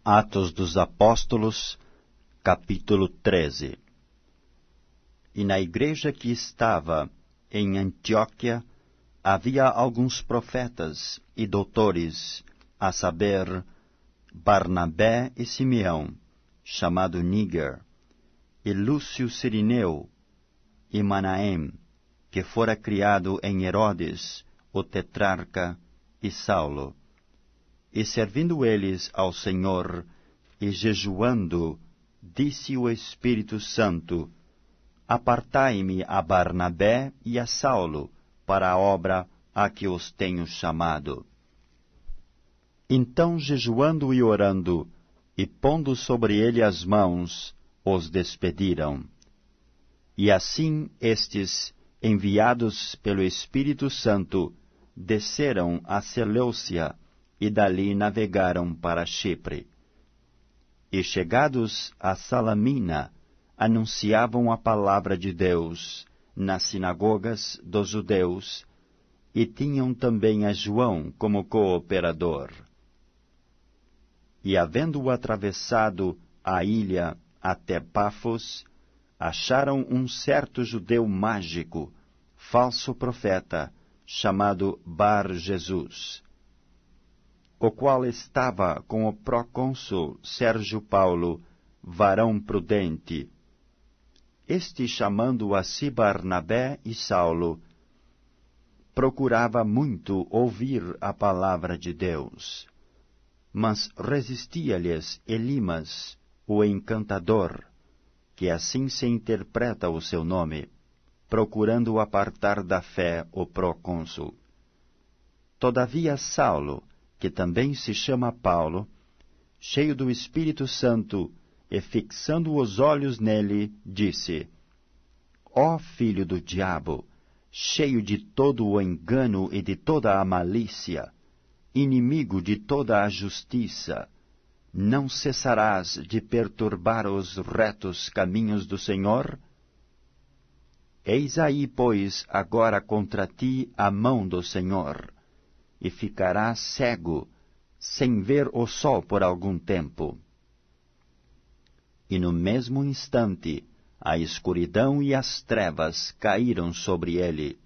Atos dos Apóstolos, capítulo 13. E na igreja que estava em Antioquia havia alguns profetas e doutores, a saber, Barnabé e Simeão, chamado Níger, e Lúcio Cirineu, e Manaém, que fora criado em Herodes, o tetrarca, e Saulo. E servindo eles ao Senhor, e jejuando, disse o Espírito Santo: Apartai-me a Barnabé e a Saulo para a obra a que os tenho chamado. Então, jejuando e orando, e pondo sobre ele as mãos, os despediram. E assim estes, enviados pelo Espírito Santo, desceram a Seleucia, e dali navegaram para Chipre. E chegados a Salamina, anunciavam a palavra de Deus nas sinagogas dos judeus, e tinham também a João como cooperador. E havendo atravessado a ilha até Pafos, acharam um certo judeu mágico, falso profeta, chamado Bar-Jesus, o qual estava com o procônsul Sérgio Paulo, varão prudente. Este, chamando a si Barnabé e Saulo, procurava muito ouvir a palavra de Deus. Mas resistia-lhes Elimas, o encantador, que assim se interpreta o seu nome, procurando apartar da fé o procônsul. Todavia Saulo, que também se chama Paulo, cheio do Espírito Santo, e fixando os olhos nele, disse: Ó filho do diabo, cheio de todo o engano e de toda a malícia, inimigo de toda a justiça, não cessarás de perturbar os retos caminhos do Senhor? Eis aí, pois, agora contra ti a mão do Senhor, e ficarás cego, sem ver o sol por algum tempo. E no mesmo instante, a escuridão e as trevas caíram sobre ele,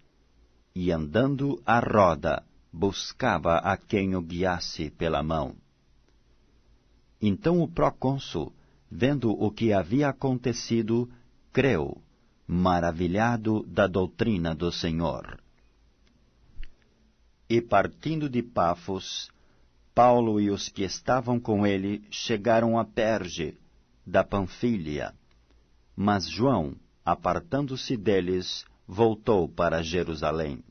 e andando à roda, buscava a quem o guiasse pela mão. Então o procônsul, vendo o que havia acontecido, creu, maravilhado da doutrina do Senhor. E partindo de Pafos, Paulo e os que estavam com ele chegaram a Perge, da Panfília. Mas João, apartando-se deles, voltou para Jerusalém.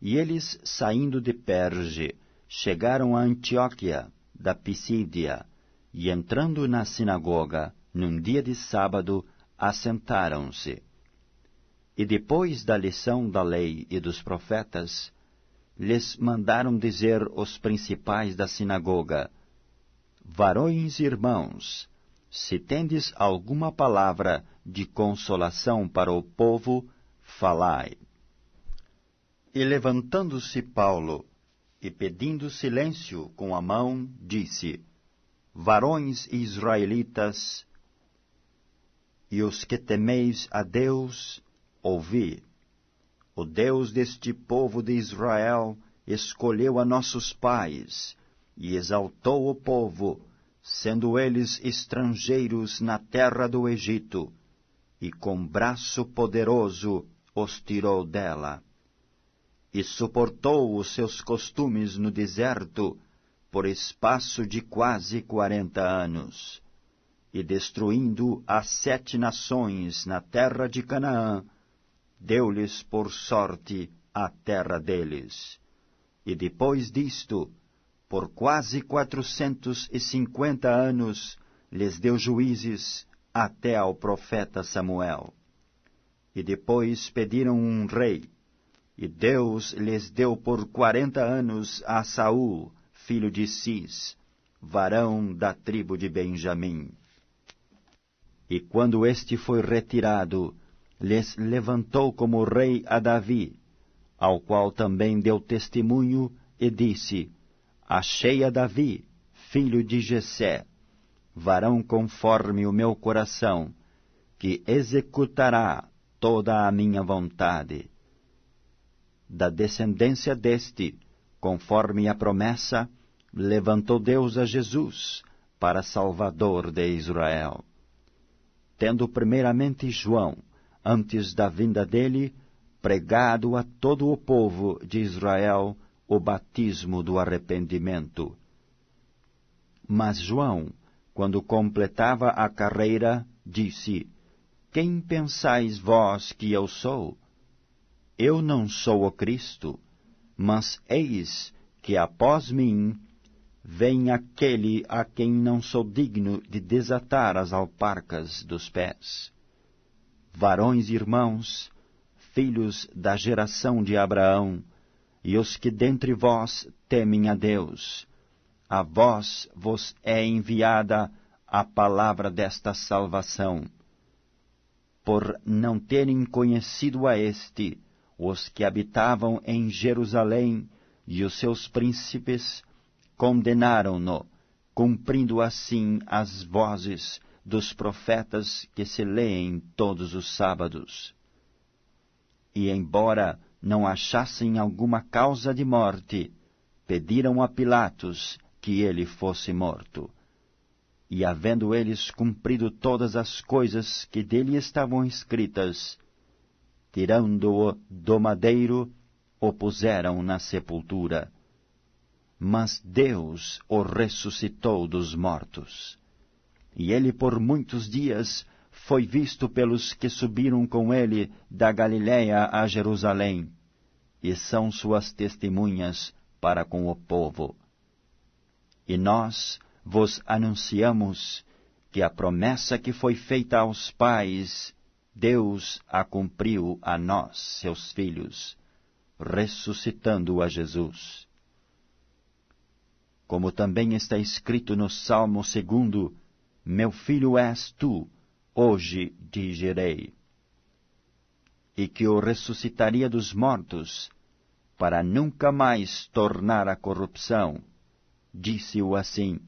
E eles, saindo de Perge, chegaram a Antioquia, da Pisídia, e entrando na sinagoga, num dia de sábado, assentaram-se. E depois da lição da lei e dos profetas, lhes mandaram dizer os principais da sinagoga: Varões e irmãos, se tendes alguma palavra de consolação para o povo, falai. E levantando-se Paulo, e pedindo silêncio com a mão, disse: Varões israelitas, e os que temeis a Deus, ouvi. O Deus deste povo de Israel escolheu a nossos pais, e exaltou o povo, sendo eles estrangeiros na terra do Egito, e com braço poderoso os tirou dela. E suportou os seus costumes no deserto por espaço de quase 40 anos. E destruindo as 7 nações na terra de Canaã, deu-lhes por sorte a terra deles. E depois disto, por quase 450 anos, lhes deu juízes até ao profeta Samuel. E depois pediram um rei, e Deus lhes deu por 40 anos a Saul, filho de Cis, varão da tribo de Benjamim. E quando este foi retirado, lhes levantou como rei a Davi, ao qual também deu testemunho, e disse: Achei a Davi, filho de Jessé, varão conforme o meu coração, que executará toda a minha vontade. Da descendência deste, conforme a promessa, levantou Deus a Jesus para Salvador de Israel. Tendo primeiramente João, antes da vinda dele, pregado a todo o povo de Israel o batismo do arrependimento. Mas João, quando completava a carreira, disse: Quem pensais vós que eu sou? Eu não sou o Cristo, mas eis que após mim vem aquele a quem não sou digno de desatar as alparcas dos pés. Varões irmãos, filhos da geração de Abraão, e os que dentre vós temem a Deus, a vós vos é enviada a palavra desta salvação. Por não terem conhecido a este, os que habitavam em Jerusalém e os seus príncipes condenaram-no, cumprindo assim as vozes dos profetas que se leem todos os sábados. E embora não achassem alguma causa de morte, pediram a Pilatos que ele fosse morto. E havendo eles cumprido todas as coisas que dele estavam escritas, tirando-o do madeiro, o puseram na sepultura. Mas Deus o ressuscitou dos mortos. E ele por muitos dias foi visto pelos que subiram com ele da Galiléia a Jerusalém, e são suas testemunhas para com o povo. E nós vos anunciamos que a promessa que foi feita aos pais, Deus a cumpriu a nós, seus filhos, ressuscitando a Jesus. Como também está escrito no Salmo 2, Meu filho és tu, hoje te gerei. E que o ressuscitaria dos mortos, para nunca mais tornar à corrupção, disse-o assim: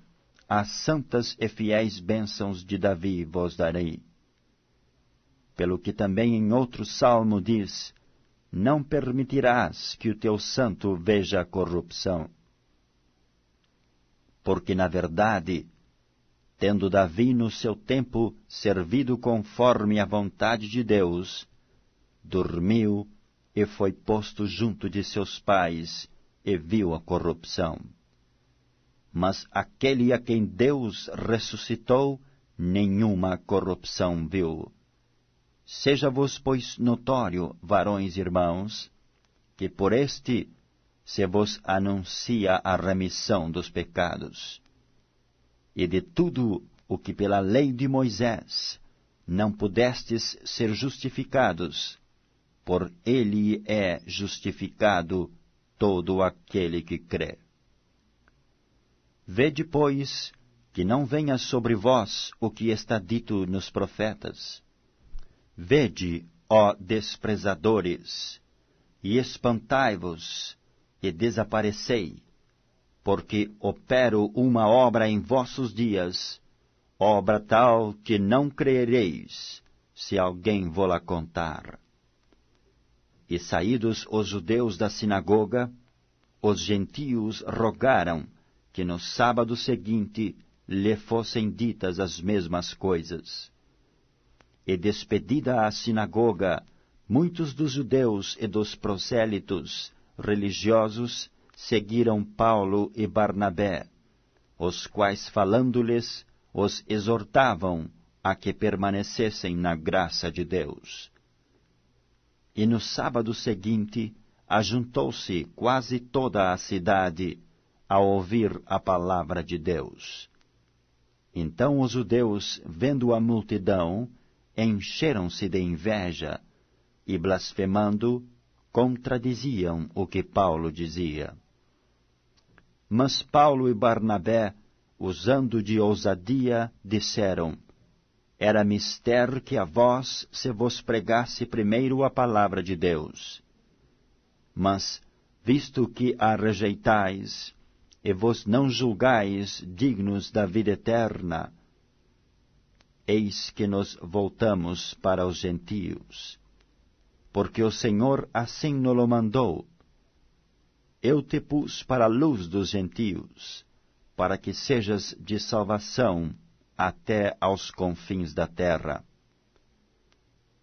As santas e fiéis bênçãos de Davi vos darei. Pelo que também em outro salmo diz: Não permitirás que o teu santo veja a corrupção. Porque, na verdade, tendo Davi no seu tempo servido conforme a vontade de Deus, dormiu e foi posto junto de seus pais e viu a corrupção. Mas aquele a quem Deus ressuscitou, nenhuma corrupção viu. Seja-vos, pois, notório, varões irmãos, que por este se vos anuncia a remissão dos pecados. E de tudo o que pela lei de Moisés não pudestes ser justificados, por ele é justificado todo aquele que crê. Vede, pois, que não venha sobre vós o que está dito nos profetas. Vede, ó desprezadores, e espantai-vos, e desaparecei, porque opero uma obra em vossos dias, obra tal que não creereis, se alguém vô-la contar. E saídos os judeus da sinagoga, os gentios rogaram que no sábado seguinte lhe fossem ditas as mesmas coisas. E despedida a sinagoga, muitos dos judeus e dos prosélitos religiosos seguiram Paulo e Barnabé, os quais, falando-lhes, os exortavam a que permanecessem na graça de Deus. E no sábado seguinte, ajuntou-se quase toda a cidade a ouvir a palavra de Deus. Então os judeus, vendo a multidão, encheram-se de inveja e, blasfemando, contradiziam o que Paulo dizia. Mas Paulo e Barnabé, usando de ousadia, disseram: Era mister que a vós se vos pregasse primeiro a palavra de Deus. Mas, visto que a rejeitais, e vos não julgais dignos da vida eterna, eis que nos voltamos para os gentios, porque o Senhor assim nos mandou. Eu te pus para a luz dos gentios, para que sejas de salvação até aos confins da terra.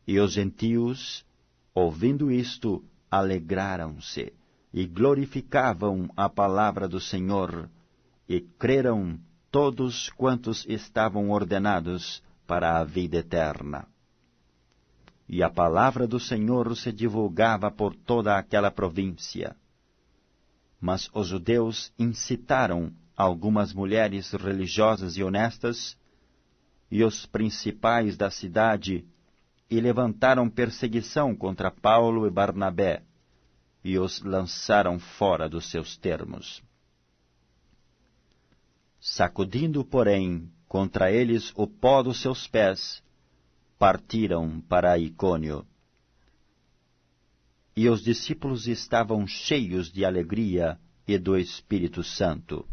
E os gentios, ouvindo isto, alegraram-se e glorificavam a palavra do Senhor, e creram todos quantos estavam ordenados para a vida eterna. E a palavra do Senhor se divulgava por toda aquela província. Mas os judeus incitaram algumas mulheres religiosas e honestas, e os principais da cidade, e levantaram perseguição contra Paulo e Barnabé, e os lançaram fora dos seus termos. Sacudindo, porém, contra eles o pó dos seus pés, partiram para Icônio. E os discípulos estavam cheios de alegria e do Espírito Santo.